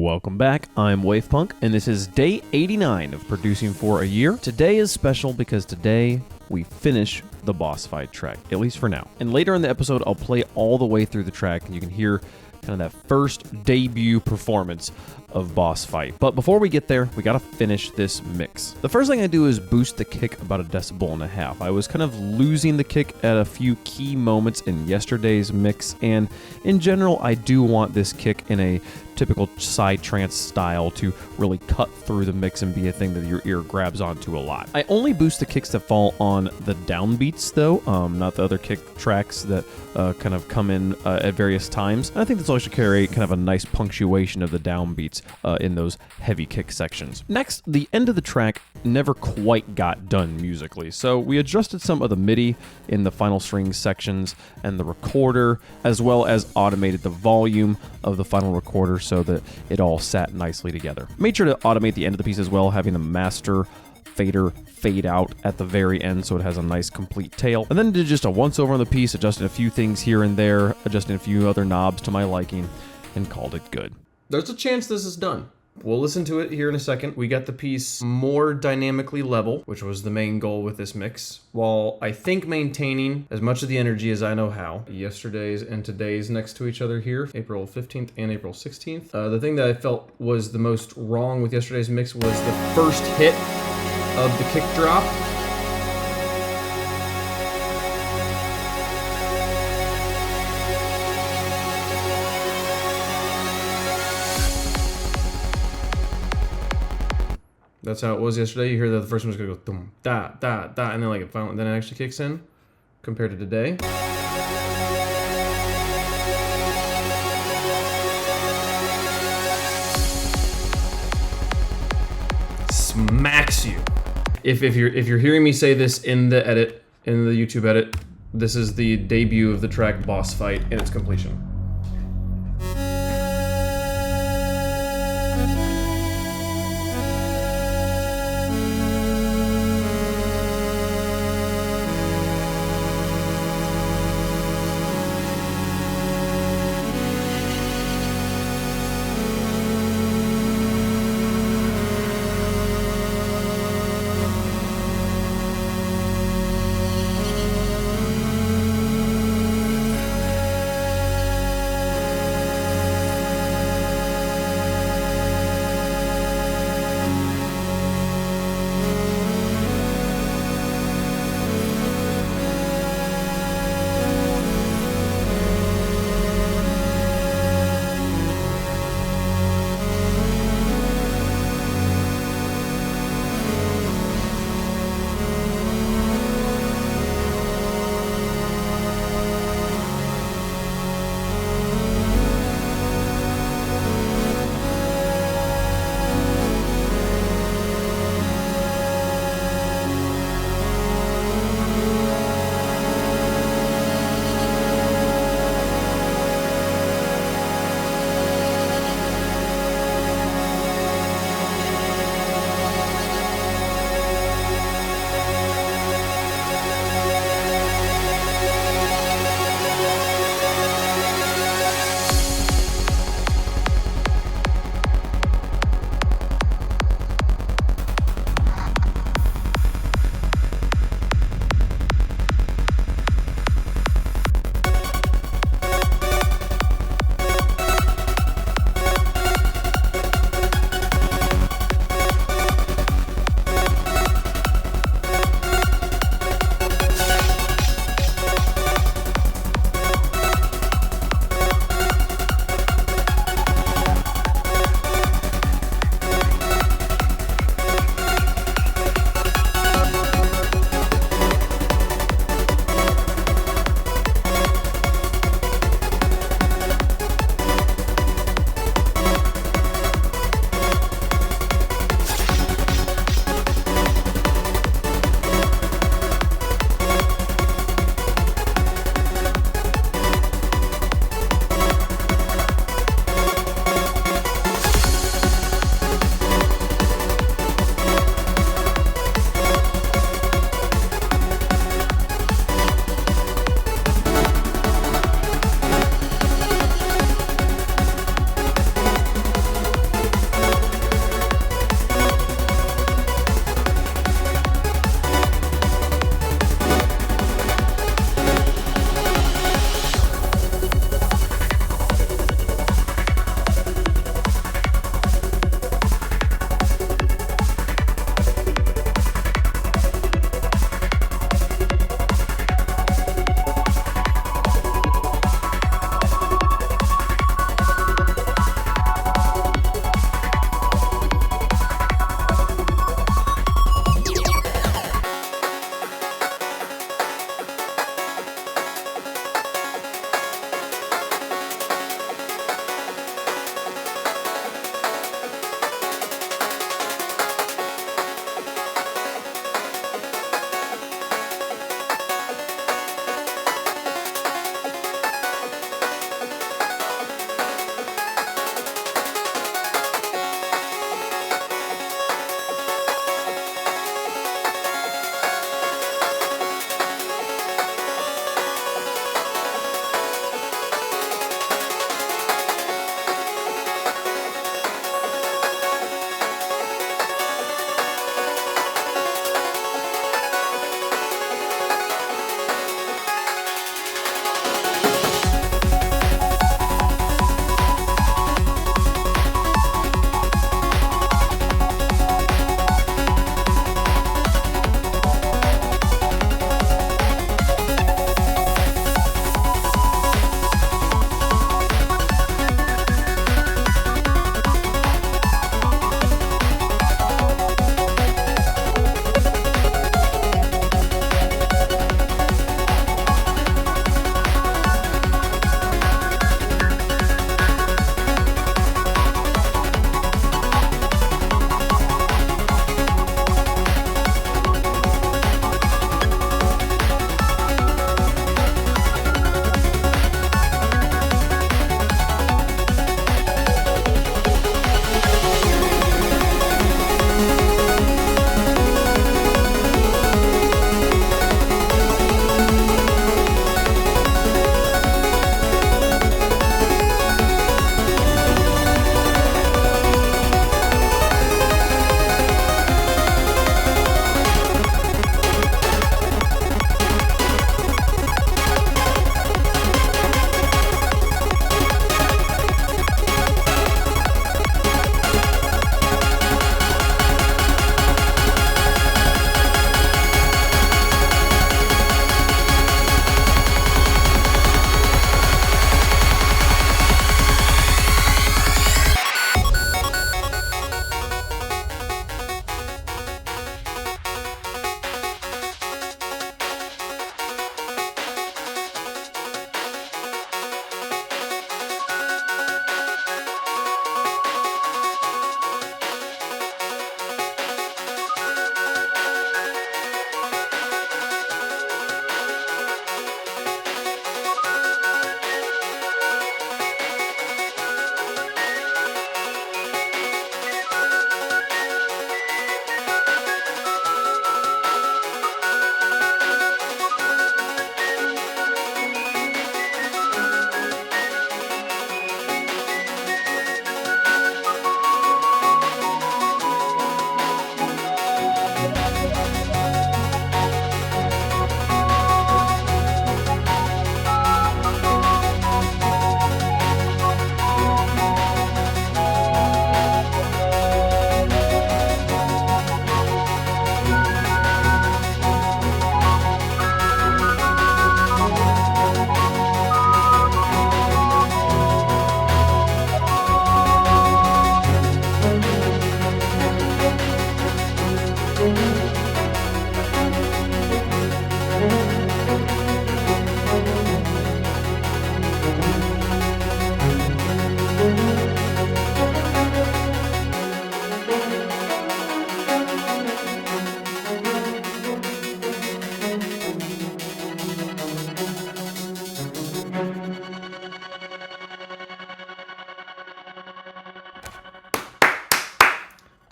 Welcome back, I'm Wavepunk, and this is day 89 of producing for a year. Today is special because today we finish the boss fight track, at least for now. And later in the episode, I'll play all the way through the track, and you can hear kind of that first debut performance of boss fight. But before we get there, we gotta finish this mix. The first thing I do is boost the kick about 1.5 decibels. I was kind of losing the kick at a few key moments in yesterday's mix, and in general, I do want this kick in a typical psytrance style to really cut through the mix and be a thing that your ear grabs onto a lot. I only boost the kicks that fall on the downbeats though, not the other kick tracks that kind of come in at various times. And I think this will actually carry kind of a nice punctuation of the downbeats in those heavy kick sections. Next, the end of the track never quite got done musically, so we adjusted some of the MIDI in the final strings sections and the recorder, as well as automated the volume of the final recorder so that it all sat nicely together. Made sure to automate the end of the piece as well, having the master fader fade out at the very end so it has a nice complete tail. And then did just a once over on the piece, adjusted a few things here and there, adjusting a few other knobs to my liking, and called it good. There's a chance this is done. We'll listen to it here in a second. We got the piece more dynamically level, which was the main goal with this mix, while I think maintaining as much of the energy as I know how. Yesterday's and today's next to each other here, April 15th and April 16th. The thing that I felt was the most wrong with yesterday's mix was the first hit of the kick drop. That's how it was yesterday. You hear that the first one's gonna go dum da da da, and then like then it actually kicks in. Compared to today, smacks you. If you're hearing me say this in the edit, in the YouTube edit, this is the debut of the track Boss Fight in its completion.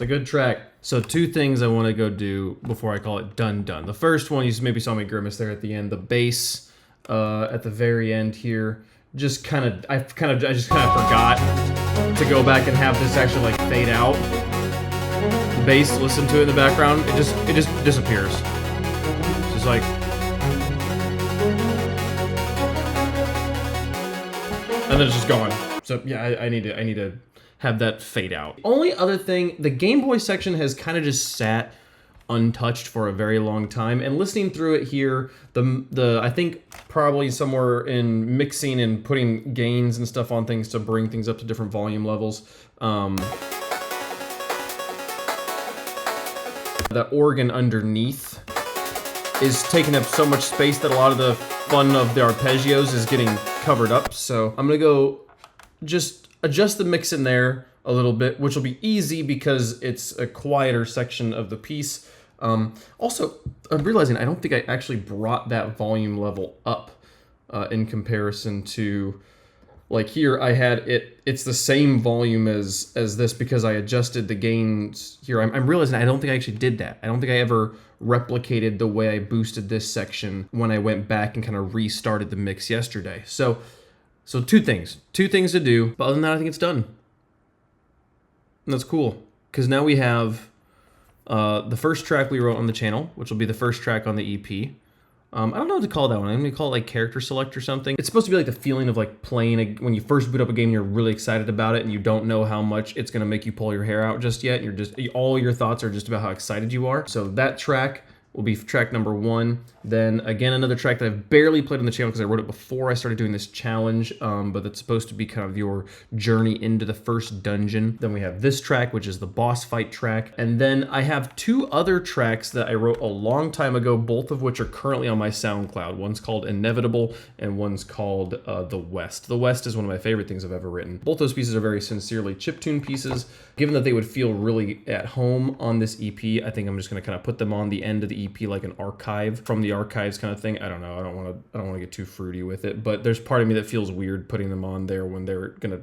It's a good track. So 2 things I want to go do before I call it done. The first one, you maybe saw me grimace there at the end. The bass at the very end here, I just kind of forgot to go back and have this actually like fade out. The bass, listen to it in the background, it just disappears. It's just like, and then it's just gone. So yeah, I need to have that fade out. Only other thing, the Game Boy section has kind of just sat untouched for a very long time, and listening through it here, I think probably somewhere in mixing and putting gains and stuff on things to bring things up to different volume levels. The organ underneath is taking up so much space that a lot of the fun of the arpeggios is getting covered up. So I'm gonna go just adjust the mix in there a little bit, which will be easy because it's a quieter section of the piece. Also, I'm realizing I don't think I actually brought that volume level up in comparison to, like here I had it's the same volume as this because I adjusted the gains here. I'm realizing I don't think I actually did that. I don't think I ever replicated the way I boosted this section when I went back and kind of restarted the mix yesterday. So 2 things to do, but other than that, I think it's done. And that's cool, because now we have the first track we wrote on the channel, which will be the first track on the EP. I don't know what to call that one. I'm gonna call it like character select or something. It's supposed to be like the feeling of like playing when you first boot up a game, you're really excited about it and you don't know how much it's gonna make you pull your hair out just yet. All your thoughts are just about how excited you are. So that track will be track number 1. Then again, another track that I've barely played on the channel because I wrote it before I started doing this challenge, but that's supposed to be kind of your journey into the first dungeon. Then we have this track, which is the boss fight track. And then I have 2 other tracks that I wrote a long time ago, both of which are currently on my SoundCloud. One's called Inevitable and one's called The West. The West is one of my favorite things I've ever written. Both those pieces are very sincerely chiptune pieces. Given that they would feel really at home on this EP, I think I'm just gonna kind of put them on the end of the EP like an archive from the archives kind of thing. I don't know. I don't want to get too fruity with it, but there's part of me that feels weird putting them on there when they're gonna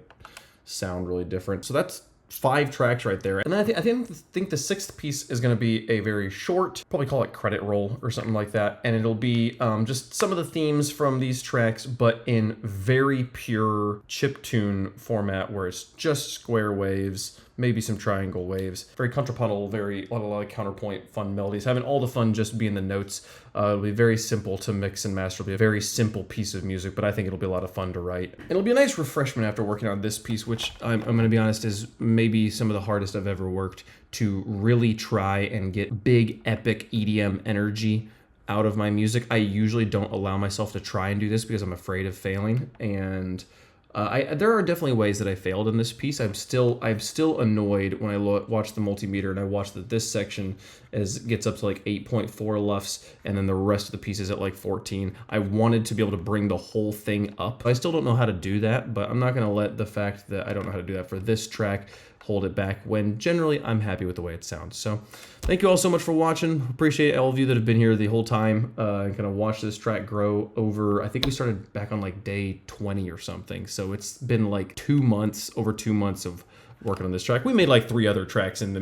sound really different. So that's 5 tracks right there. And then I think the 6th piece is going to be a very short, probably call it credit roll or something like that. And it'll be just some of the themes from these tracks, but in very pure chiptune format where it's just square waves, maybe some triangle waves. Very contrapuntal, a lot of counterpoint, fun melodies. Having all the fun just be in the notes. It'll be very simple to mix and master. It'll be a very simple piece of music, but I think it'll be a lot of fun to write. It'll be a nice refreshment after working on this piece, which I'm going to be honest is maybe some of the hardest I've ever worked to really try and get big, epic EDM energy out of my music. I usually don't allow myself to try and do this because I'm afraid of failing, and there are definitely ways that I failed in this piece. I'm still annoyed when I watch the multimeter and I watch that this section gets up to like 8.4 LUFS and then the rest of the piece is at like 14. I wanted to be able to bring the whole thing up. I still don't know how to do that, but I'm not going to let the fact that I don't know how to do that for this track hold it back when generally I'm happy with the way it sounds. So thank you all so much for watching. Appreciate all of you that have been here the whole time and kind of watched this track grow over, I think we started back on like day 20 or something. So it's been like 2 months, over 2 months of working on this track. We made like 3 other tracks in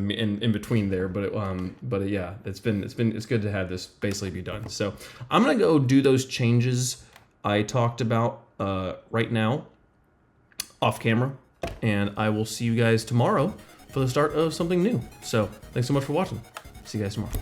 between there, but yeah, it's good to have this basically be done. So I'm gonna go do those changes I talked about right now off camera, and I will see you guys tomorrow for the start of something new. So thanks so much for watching. See you guys tomorrow.